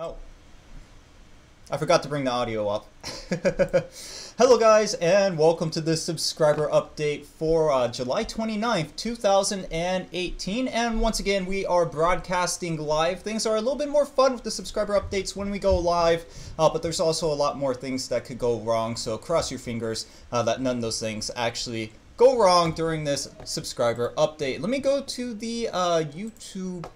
Oh, I forgot to bring the audio up. Hello guys, and welcome to this subscriber update for July 29th, 2018. And once again, we are broadcasting live. Things are a little bit more fun with the subscriber updates when we go live, but there's also a lot more things that could go wrong, so cross your fingers that none of those things actually go wrong during this subscriber update. Let me go to the YouTube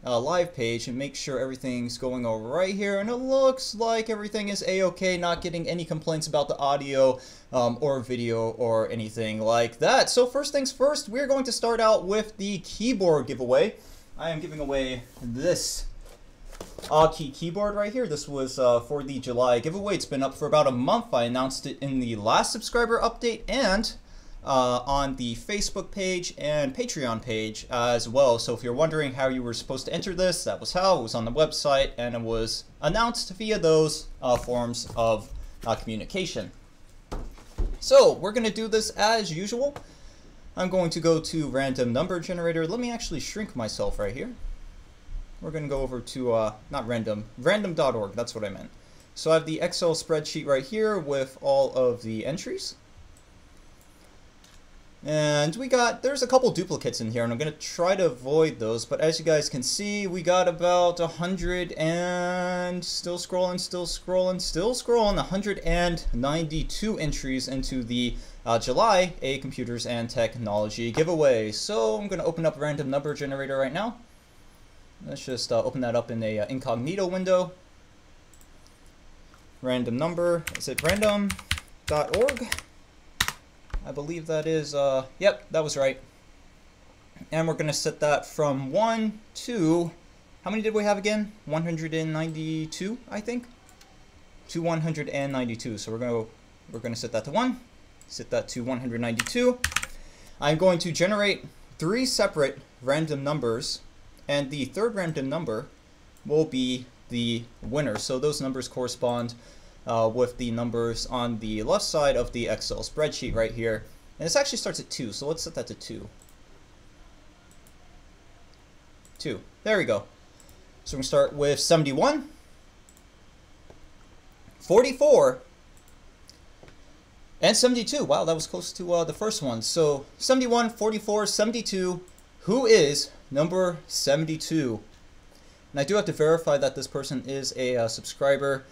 live page and make sure everything's going all right here, and it looks like everything is a-okay, not getting any complaints about the audio or video or anything like that. So first things first, we're going to start out with the keyboard giveaway. I am giving away this Key keyboard right here. This was for the July giveaway. It's been up for about a month. I announced it in the last subscriber update and on the Facebook page and Patreon page as well. So if you're wondering how you were supposed to enter this, that was how. It was on the website and it was announced via those forms of communication. So we're going to do this as usual. I'm going to go to random number generator. Let me actually shrink myself right here. We're going to go over to, not random, random.org. That's what I meant. So I have the Excel spreadsheet right here with all of the entries. And there's a couple duplicates in here, and I'm going to try to avoid those, but as you guys can see, we got about 100 and still scrolling, 192 entries into the July A Computers and Technology giveaway. So I'm going to open up random number generator right now. Let's just open that up in a incognito window. Random number, is it random.org? I believe that is, yep, that was right. And we're going to set that from 1 to, how many did we have again? 192, I think? To 192. So we're going to set that to 1, set that to 192. I'm going to generate 3 separate random numbers, and the third random number will be the winner. So those numbers correspond with the numbers on the left side of the Excel spreadsheet right here. And this actually starts at 2, so let's set that to 2. 2. There we go. So we're going to start with 71, 44, and 72. Wow, that was close to the first one. So 71, 44, 72. Who is number 72? And I do have to verify that this person is a subscriber.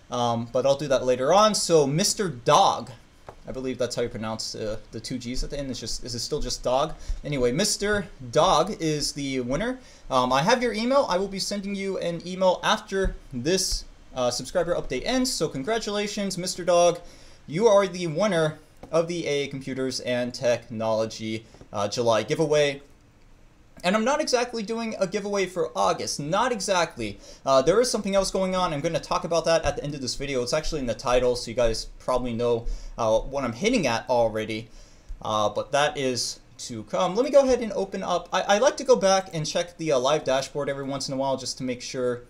But I'll do that later on. So Mr. Dog, I believe that's how you pronounce the 2 G's at the end. Is it still just Dog? Anyway, Mr. Dog is the winner. I have your email. I will be sending you an email after this subscriber update ends. So congratulations, Mr. Dog. You are the winner of the A Computers and Technology July giveaway. And I'm not exactly doing a giveaway for August, not exactly. There is something else going on. I'm going to talk about that at the end of this video. It's actually in the title, so you guys probably know what I'm hitting at already. But that is to come. Let me go ahead and open up. I like to go back and check the live dashboard every once in a while just to make sure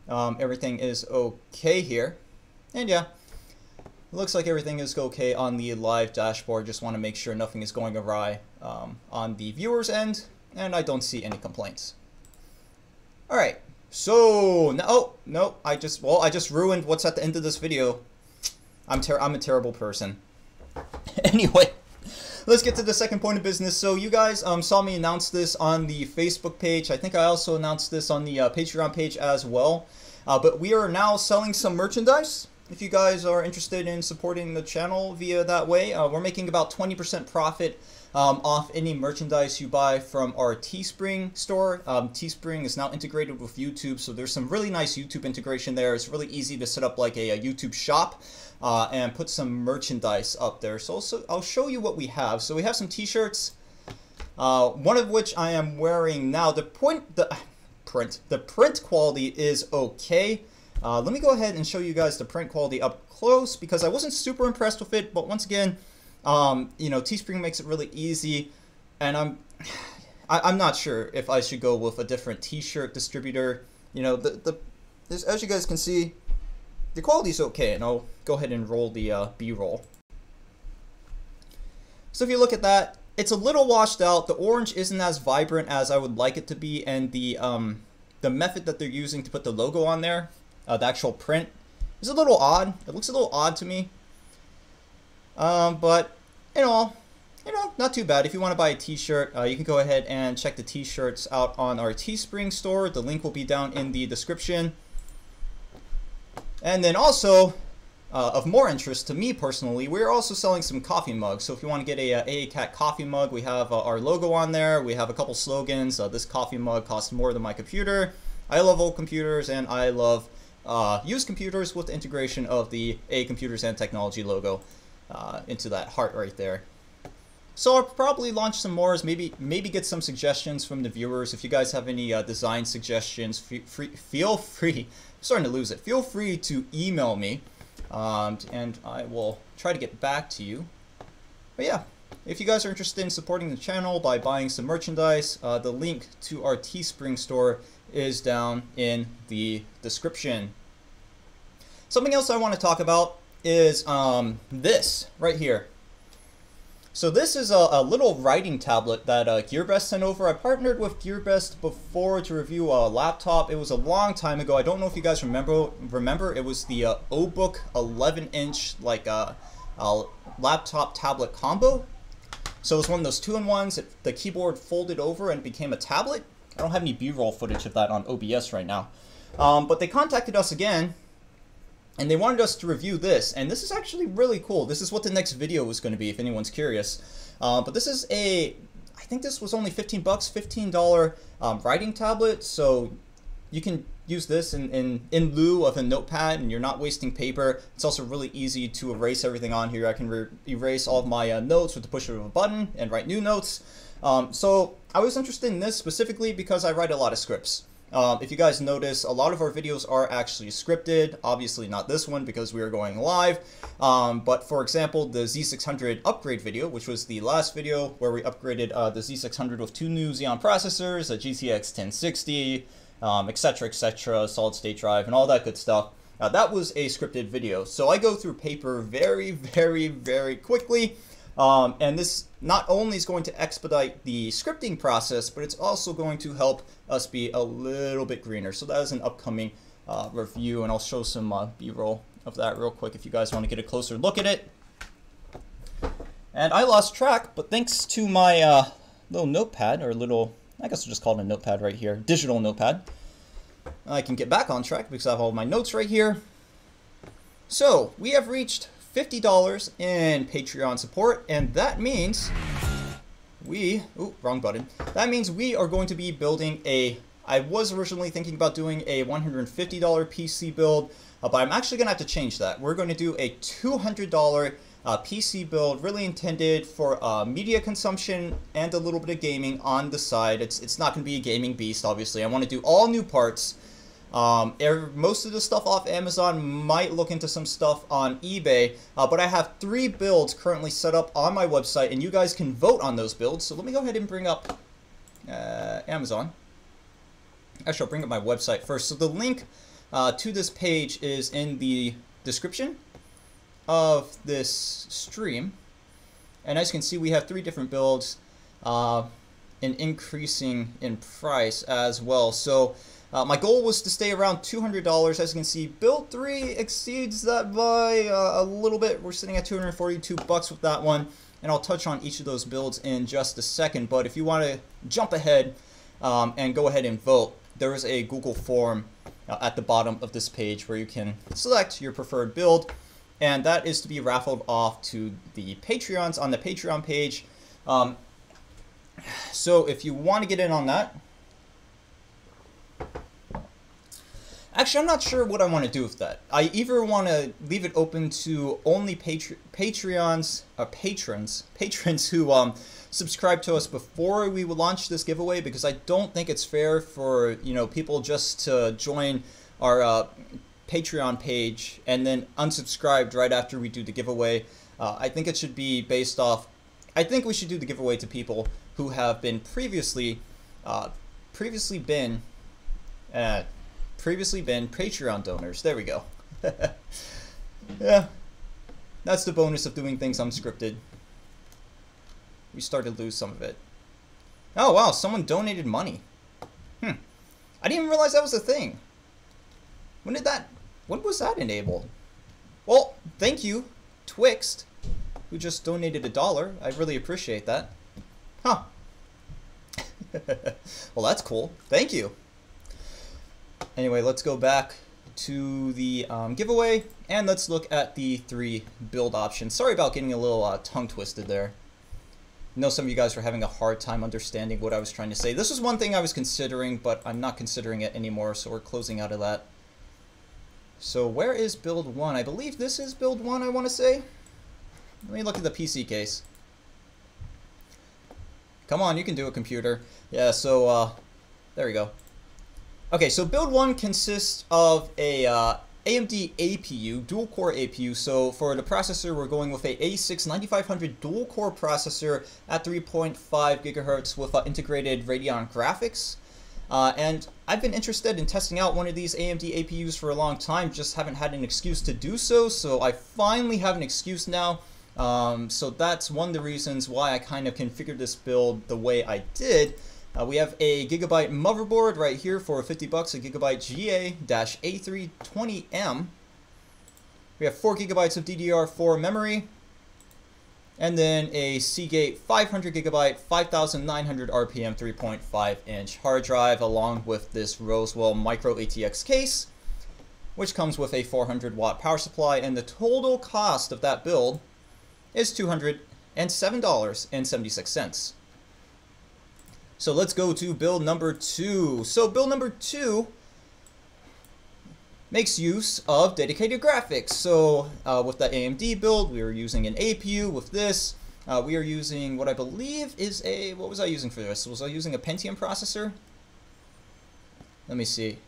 everything is okay here. And yeah, it looks like everything is okay on the live dashboard. Just want to make sure nothing is going awry on the viewer's end. And I don't see any complaints. All right, so no, I just ruined what's at the end of this video. I'm a terrible person. Anyway, let's get to the second point of business. So you guys saw me announce this on the Facebook page. I think I also announced this on the Patreon page as well. But we are now selling some merchandise. If you guys are interested in supporting the channel via that way, we're making about 20% profit off any merchandise you buy from our Teespring store. Teespring is now integrated with YouTube, so there's some really nice YouTube integration there. It's really easy to set up like a YouTube shop and put some merchandise up there. So I'll show you what we have. So we have some t-shirts, one of which I am wearing now. The print quality is okay. Let me go ahead and show you guys the print quality up close because I wasn't super impressed with it, but once again, you know, Teespring makes it really easy, and I'm not sure if I should go with a different t-shirt distributor. You know, as you guys can see, the quality is okay, and I'll go ahead and roll the B-roll. So if you look at that, it's a little washed out. The orange isn't as vibrant as I would like it to be, and the method that they're using to put the logo on there The actual print is a little odd. It looks a little odd to me. But not too bad. If you want to buy a t-shirt, you can go ahead and check the t-shirts out on our Teespring store. The link will be down in the description. And then also, of more interest to me personally, we're also selling some coffee mugs. So if you want to get a AACat coffee mug, we have our logo on there. We have a couple slogans. This coffee mug costs more than my computer. I love old computers, and I love used computers with the integration of the AA Computers and Technology logo into that heart right there. So I'll probably launch some more, maybe get some suggestions from the viewers. If you guys have any design suggestions, feel free. I'm starting to lose it. Feel free to email me. And I will try to get back to you. But yeah, if you guys are interested in supporting the channel by buying some merchandise, the link to our Teespring store is down in the description. Something else I want to talk about is this right here. So this is a little writing tablet that GearBest sent over. I partnered with GearBest before to review a laptop. It was a long time ago. I don't know if you guys remember. It was the OBook 11-inch like laptop tablet combo. So it was one of those 2-in-1s. The keyboard folded over and became a tablet. I don't have any B-roll footage of that on OBS right now. But they contacted us again, and they wanted us to review this, and this is actually really cool. This is what the next video was going to be, if anyone's curious. But this is I think this was only 15 bucks, $15 writing tablet, so you can use this in lieu of a notepad, and you're not wasting paper. It's also really easy to erase everything on here. I can erase all of my notes with the push of a button and write new notes. So I was interested in this specifically because I write a lot of scripts. If you guys notice, a lot of our videos are actually scripted. Obviously not this one because we are going live. But for example, the Z600 upgrade video, which was the last video where we upgraded the Z600 with 2 new Xeon processors, a GTX 1060, etc., solid state drive, and all that good stuff. That was a scripted video. So I go through paper very, very, very quickly. And this not only is going to expedite the scripting process, but it's also going to help us be a little bit greener. So that is an upcoming review, and I'll show some B-roll of that real quick if you guys want to get a closer look at it. And I lost track, but thanks to my little notepad, or little, I guess we'll just call it a notepad right here, digital notepad, I can get back on track because I have all my notes right here. So we have reached $50 in Patreon support, and that means wrong button. That means we are going to be building I was originally thinking about doing a $150 PC build, but I'm actually going to have to change that. We're going to do a $200 PC build, really intended for media consumption and a little bit of gaming on the side. It's not going to be a gaming beast, obviously. I want to do all new parts. Most of the stuff off Amazon, might look into some stuff on eBay, but I have 3 builds currently set up on my website, and you guys can vote on those builds. So let me go ahead and bring up Amazon. Actually, I'll bring up my website first. So the link to this page is in the description of this stream, and as you can see, we have 3 different builds, and increasing in price as well. So my goal was to stay around $200. As you can see, build 3 exceeds that by a little bit. We're sitting at 242 bucks with that one, and I'll touch on each of those builds in just a second. But if you want to jump ahead and go ahead and vote, there is a Google form at the bottom of this page where you can select your preferred build, and that is to be raffled off to the Patreons on the Patreon page. So if you want to get in on that, actually, I'm not sure what I want to do with that. I either want to leave it open to only patrons who subscribe to us before we will launch this giveaway, because I don't think it's fair for people just to join our Patreon page and then unsubscribed right after we do the giveaway. I think it should be based off. I think we should do the giveaway to people who have been previously been Patreon donors. There we go. Yeah, that's the bonus of doing things unscripted. We started to lose some of it. Oh wow, someone donated money. I didn't even realize that was a thing. When was that enabled? Well, thank you, Twixt, who just donated $1. I really appreciate that. Huh. Well, that's cool. Thank you. Anyway, let's go back to the giveaway, and let's look at the 3 build options. Sorry about getting a little tongue twisted there. I know some of you guys were having a hard time understanding what I was trying to say. This was one thing I was considering, but I'm not considering it anymore, so we're closing out of that. So where is build 1? I believe this is build 1, I want to say. Let me look at the PC case. Come on, you can do it, computer. Yeah, so there we go. Okay, so build 1 consists of a AMD APU, dual-core APU. So for the processor, we're going with a A6 9500 dual-core processor at 3.5 gigahertz with integrated Radeon graphics. And I've been interested in testing out one of these AMD APUs for a long time, just haven't had an excuse to do so. So I finally have an excuse now. So that's one of the reasons why I kind of configured this build the way I did. We have a Gigabyte motherboard right here for $50, a Gigabyte GA-A320M. We have 4 gigabytes of DDR4 memory, and then a Seagate 500 gigabyte, 5,900 RPM, 3.5-inch hard drive, along with this Roswell Micro ATX case, which comes with a 400-watt power supply, and the total cost of that build is $207.76. So let's go to build number 2. So build number 2 makes use of dedicated graphics. So with the AMD build, we are using an APU. With this, we are using what I believe is a, what was I using for this? Was I using a Pentium processor? Let me see.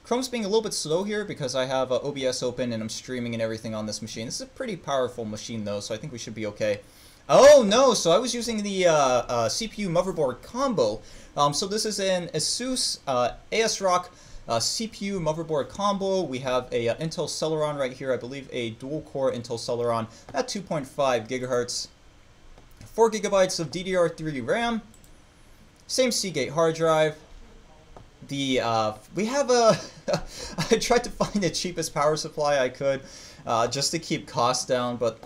Chrome's being a little bit slow here because I have OBS open and I'm streaming and everything on this machine. This is a pretty powerful machine though, so I think we should be okay. Oh no, so I was using the CPU motherboard combo. So this is an ASUS ASRock CPU motherboard combo. We have a Intel Celeron right here, I believe a dual-core Intel Celeron at 2.5 gigahertz, 4 gigabytes of DDR3 RAM, same Seagate hard drive. We have a I tried to find the cheapest power supply I could just to keep costs down, but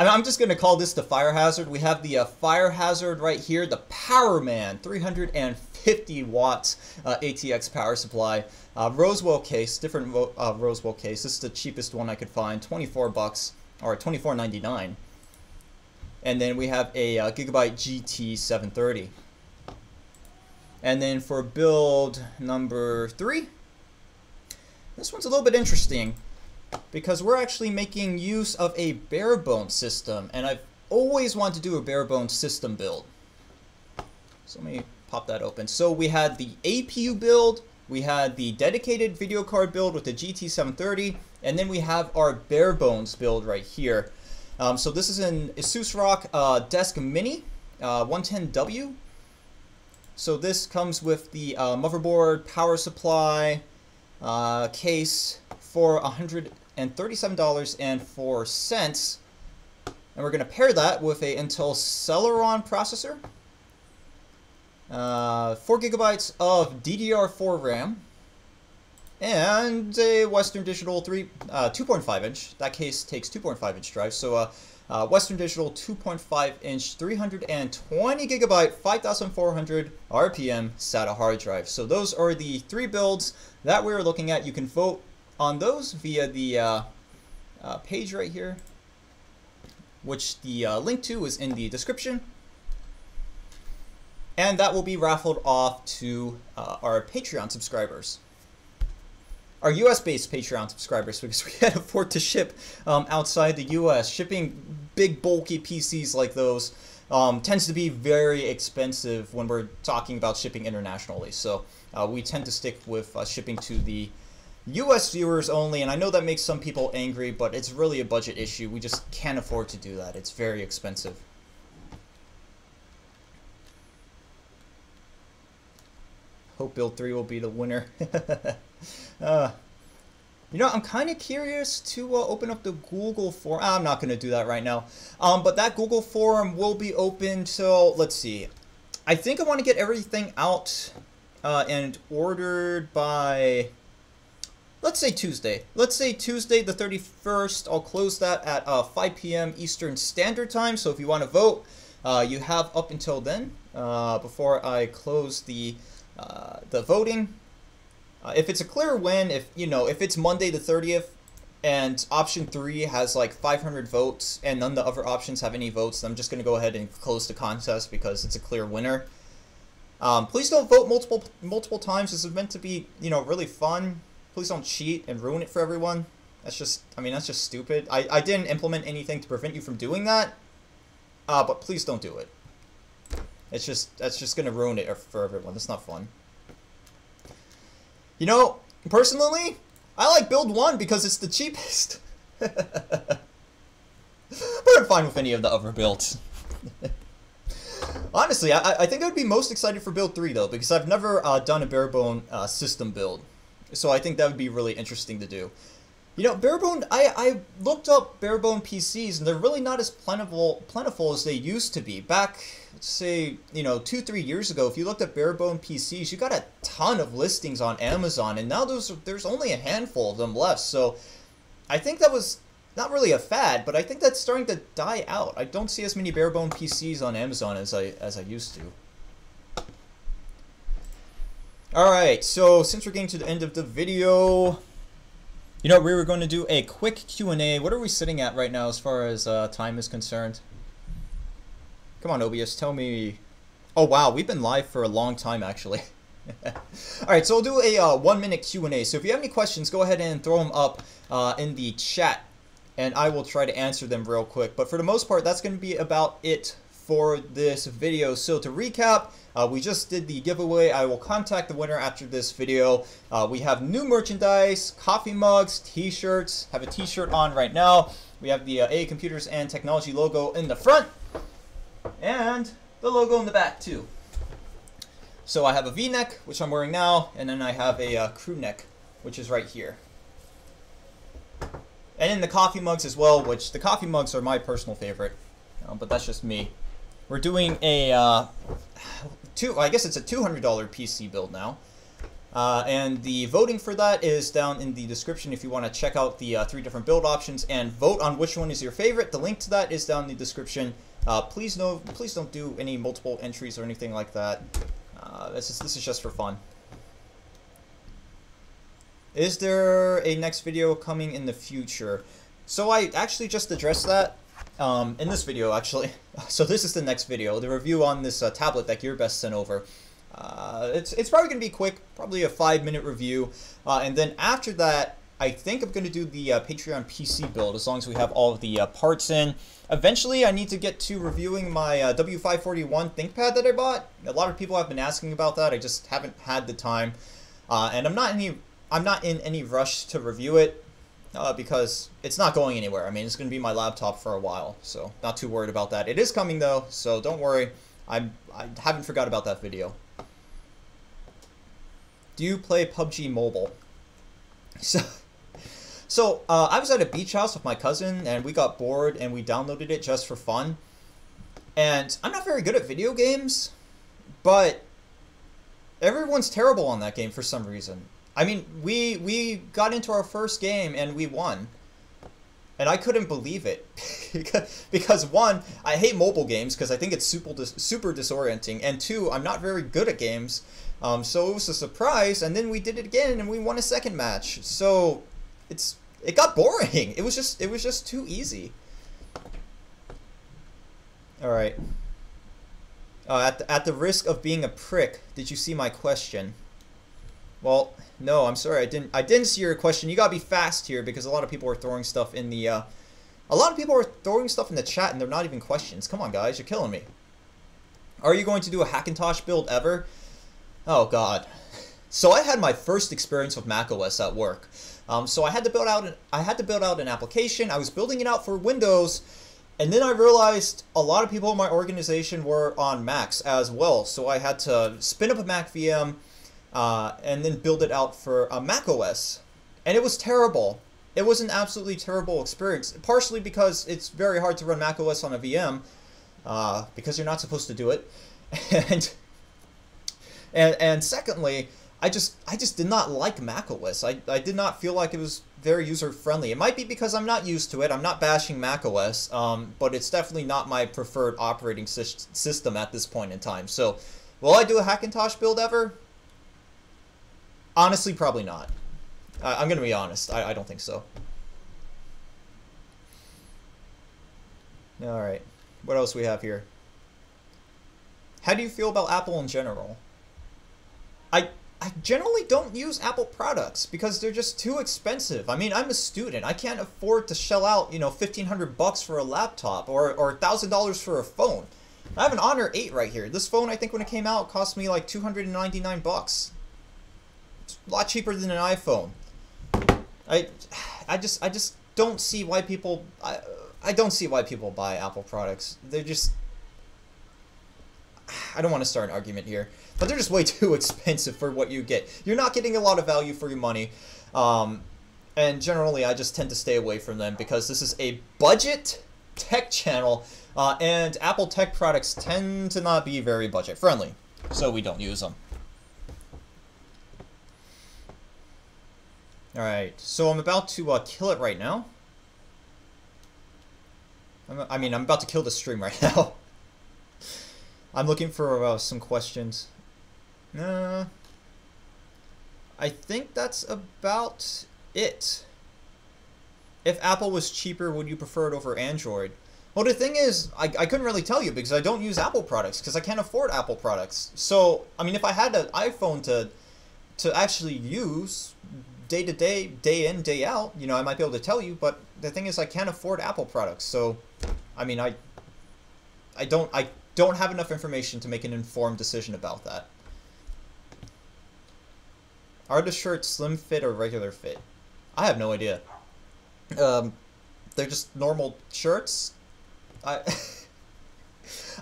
I'm just going to call this the Fire Hazard. We have the Fire Hazard right here, the Power Man, 350 watts ATX power supply. Roswell case, different Roswell case. This is the cheapest one I could find, $24 or $24.99. And then we have a Gigabyte GT730. And then for build number 3, this one's a little bit interesting, because we're actually making use of a bare bones system, and I've always wanted to do a bare bones system build. So let me pop that open. So we had the APU build, we had the dedicated video card build with the GT730, and then we have our bare bones build right here. So this is an ASUS ROG Desk Mini 110W. So this comes with the motherboard, power supply, case for $137.04, and we're going to pair that with a Intel Celeron processor, 4 gigabytes of DDR4 RAM, and a Western Digital 2.5-inch. That case takes 2.5-inch drives, so Western Digital 2.5-inch 320 gigabyte 5,400 RPM SATA hard drive. So those are the 3 builds that we're looking at. You can vote on those via the page right here, which the link to is in the description. And that will be raffled off to our Patreon subscribers. Our US-based Patreon subscribers, because we can't afford to ship outside the US. Shipping big, bulky PCs like those tends to be very expensive when we're talking about shipping internationally. So we tend to stick with shipping to the US viewers only, and I know that makes some people angry, but it's really a budget issue. We just can't afford to do that. It's very expensive. Hope Build 3 will be the winner. You know, I'm kind of curious to open up the Google form. I'm not going to do that right now. But that Google form will be open till, let's see. I think I want to get everything out and ordered by let's say Tuesday. Let's say Tuesday the 31st. I'll close that at 5 p.m. Eastern Standard Time. So if you want to vote, you have up until then before I close the voting. If it's a clear win, if it's Monday the 30th and option 3 has like 500 votes and none of the other options have any votes, then I'm just going to go ahead and close the contest because it's a clear winner. Please don't vote multiple times. This is meant to be, really fun. Please don't cheat and ruin it for everyone. That's just stupid. I didn't implement anything to prevent you from doing that. But please don't do it. That's just gonna ruin it for everyone. That's not fun. Personally, I like build 1 because it's the cheapest. But I'm fine with any of the other builds. Honestly, I think I would be most excited for build 3 though, because I've never done a barebone system build. So I think that would be really interesting to do. Barebone, I looked up barebone PCs, and they're really not as plentiful as they used to be. Back, say, 2-3 years ago, if you looked at barebone PCs, you got a ton of listings on Amazon, and now there's only a handful of them left. So I think that was not really a fad, but I think that's starting to die out. I don't see as many barebone PCs on Amazon as I used to. Alright, so since we're getting to the end of the video, we were going to do a quick Q&A. What are we sitting at right now as far as time is concerned? Come on, OBS, tell me. Oh, wow, we've been live for a long time, actually. Alright, so we'll do a 1-minute Q&A. So if you have any questions, go ahead and throw them up in the chat, and I will try to answer them real quick. But for the most part, that's going to be about it for this video. So to recap, we just did the giveaway. I will contact the winner after this video. We have new merchandise, coffee mugs, t-shirts. Have a t-shirt on right now. We have the AA Computers and Technology logo in the front and the logo in the back too. So I have a V-neck, which I'm wearing now, and then I have a crew neck, which is right here. And then the coffee mugs as well, which the coffee mugs are my personal favorite, but that's just me. We're doing a I guess it's a $200 PC build now. And the voting for that is down in the description if you want to check out the 3 different build options and vote on which one is your favorite. The link to that is down in the description. Please don't do any multiple entries or anything like that. This is just for fun. Is there a next video coming in the future? So I actually just addressed that in this video, actually. So this is the next video, the review on this tablet that GearBest sent over. It's probably going to be quick, probably a 5-minute review. And then after that, I think I'm going to do the Patreon PC build, as long as we have all of the parts in. Eventually, I need to get to reviewing my W541 ThinkPad that I bought. A lot of people have been asking about that. I just haven't had the time. And I'm not in any rush to review it. Because it's not going anywhere. I mean, it's going to be my laptop for a while, so not too worried about that. It is coming though, so don't worry. I haven't forgot about that video. Do you play PUBG Mobile? So I was at a beach house with my cousin, and we got bored, and we downloaded it just for fun. And I'm not very good at video games, but everyone's terrible on that game for some reason. I mean, we got into our first game and we won. And I couldn't believe it. Because 1, I hate mobile games because I think it's super disorienting. And 2, I'm not very good at games. So it was a surprise, and then we did it again and we won a second match. So it got boring. It was just too easy. Alright. At the risk of being a prick, did you see my question? Well, no, I'm sorry, I didn't see your question. You gotta be fast here because a lot of people are throwing stuff in the chat and they're not even questions. Come on, guys, you're killing me. Are you going to do a Hackintosh build ever? Oh God. So I had my first experience with macOS at work. So I had to build out an application. I was building it out for Windows, and then I realized a lot of people in my organization were on Macs as well. So I had to spin up a Mac VM. And then build it out for a macOS. And it was terrible. It was an absolutely terrible experience. Partially because it's very hard to run macOS on a VM. Because you're not supposed to do it. And secondly, I just did not like macOS. I did not feel like it was very user friendly. It might be because I'm not used to it. I'm not bashing macOS, but it's definitely not my preferred operating system at this point in time. So, will I do a Hackintosh build ever? Honestly, probably not. I'm gonna be honest. I don't think so. All right. What else we have here? How do you feel about Apple in general? I generally don't use Apple products because they're just too expensive. I mean, I'm a student. I can't afford to shell out, you know, $1,500 for a laptop or $1,000 for a phone. I have an Honor 8 right here. This phone, I think when it came out, cost me like $299. It's a lot cheaper than an iPhone. I just don't see why people I don't see why people buy Apple products. They're just, I don't want to start an argument here, but they're just way too expensive for what you get. You're not getting a lot of value for your money, and generally I just tend to stay away from them because this is a budget tech channel, and Apple tech products tend to not be very budget friendly, so we don't use them. Alright, so I'm about to kill it right now. I'm about to kill the stream right now. I'm looking for some questions. I think that's about it. If Apple was cheaper, would you prefer it over Android? Well, the thing is, I couldn't really tell you because I don't use Apple products because I can't afford Apple products. So, I mean, if I had an iPhone to actually use day to day, day in, day out, you know, I might be able to tell you, but the thing is I can't afford Apple products. So, I mean, I don't have enough information to make an informed decision about that. Are the shirts slim fit or regular fit? I have no idea. They're just normal shirts. I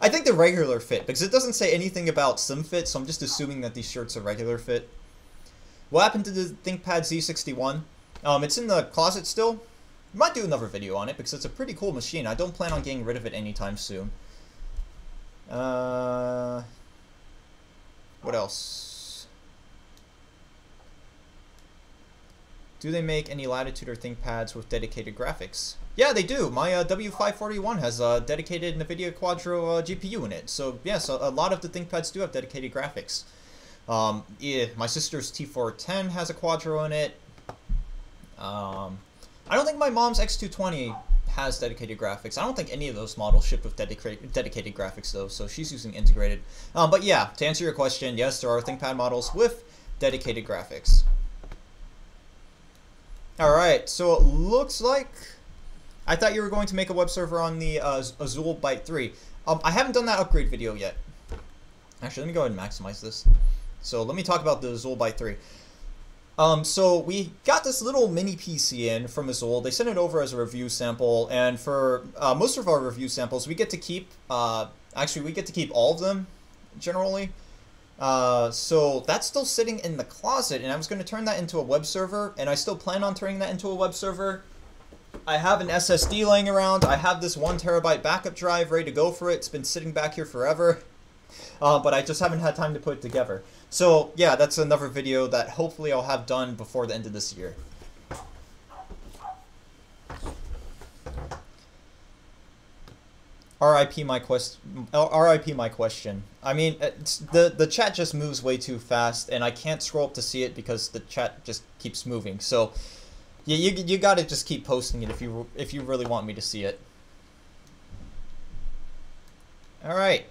think they're regular fit because it doesn't say anything about slim fit, so I'm just assuming that these shirts are regular fit. What happened to the Thinkpad Z61? It's in the closet still. Might do another video on it because it's a pretty cool machine. I don't plan on getting rid of it anytime soon. What else? Do they make any Latitude or ThinkPads with dedicated graphics? Yeah, they do. My W541 has a dedicated NVIDIA Quadro GPU in it. So, yes, a lot of the ThinkPads do have dedicated graphics. Yeah, my sister's T410 has a Quadro in it. I don't think my mom's X220 has dedicated graphics. I don't think any of those models ship with dedicated graphics though, so she's using integrated. But yeah, to answer your question, yes, there are ThinkPad models with dedicated graphics. Alright, so it looks like I thought you were going to make a web server on the Azul Byte 3. I haven't done that upgrade video yet. Actually, let me go ahead and maximize this. So let me talk about the Azul Byte 3. So we got this little mini PC in from Azul. They sent it over as a review sample, and for most of our review samples, we get to keep, actually we get to keep all of them, generally. So that's still sitting in the closet, and I was going to turn that into a web server, and I still plan on turning that into a web server. I have an SSD laying around. I have this 1 terabyte backup drive ready to go for it. It's been sitting back here forever. But I just haven't had time to put it together. So, yeah, that's another video that hopefully I'll have done before the end of this year. RIP my question. I mean, the chat just moves way too fast, and I can't scroll up to see it because the chat just keeps moving. So, yeah, you gotta just keep posting it if you really want me to see it. All right.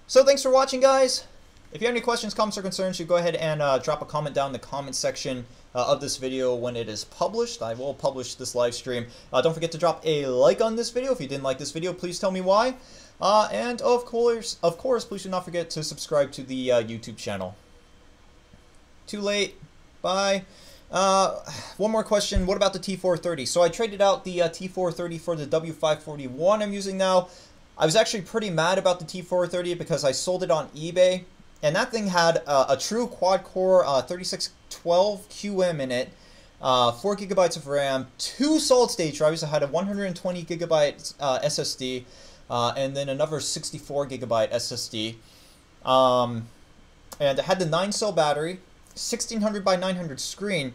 So thanks for watching, guys. If you have any questions, comments, or concerns, you go ahead and drop a comment down in the comment section of this video when it is published. I will publish this live stream. Don't forget to drop a like on this video. If you didn't like this video, please tell me why. And of course, please do not forget to subscribe to the YouTube channel. Too late. Bye. One more question. What about the T430? So I traded out the T430 for the W541 I'm using now. I was actually pretty mad about the T430 because I sold it on eBay, and that thing had a true quad-core 3612 QM in it, 4 gigabytes of RAM, 2 solid-state drives. I had a 120 gigabyte SSD, and then another 64 gigabyte SSD, and it had the 9-cell battery, 1600 by 900 screen,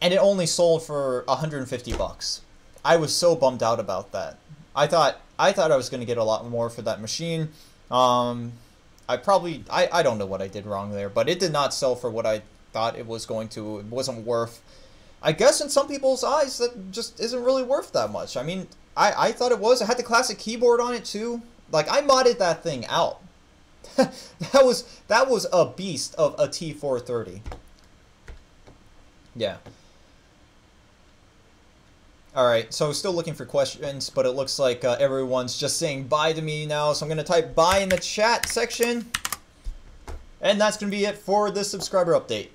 and it only sold for 150 bucks. I was so bummed out about that. I thought I was going to get a lot more for that machine. I don't know what I did wrong there, but it did not sell for what I thought it was going to. It wasn't worth. I guess in some people's eyes, that just isn't really worth that much. I mean, I thought it was. It had the classic keyboard on it too. Like, I modded that thing out. that was a beast of a T430. Yeah. Alright, so still looking for questions, but it looks like everyone's just saying bye to me now, so I'm going to type bye in the chat section. And that's going to be it for this subscriber update.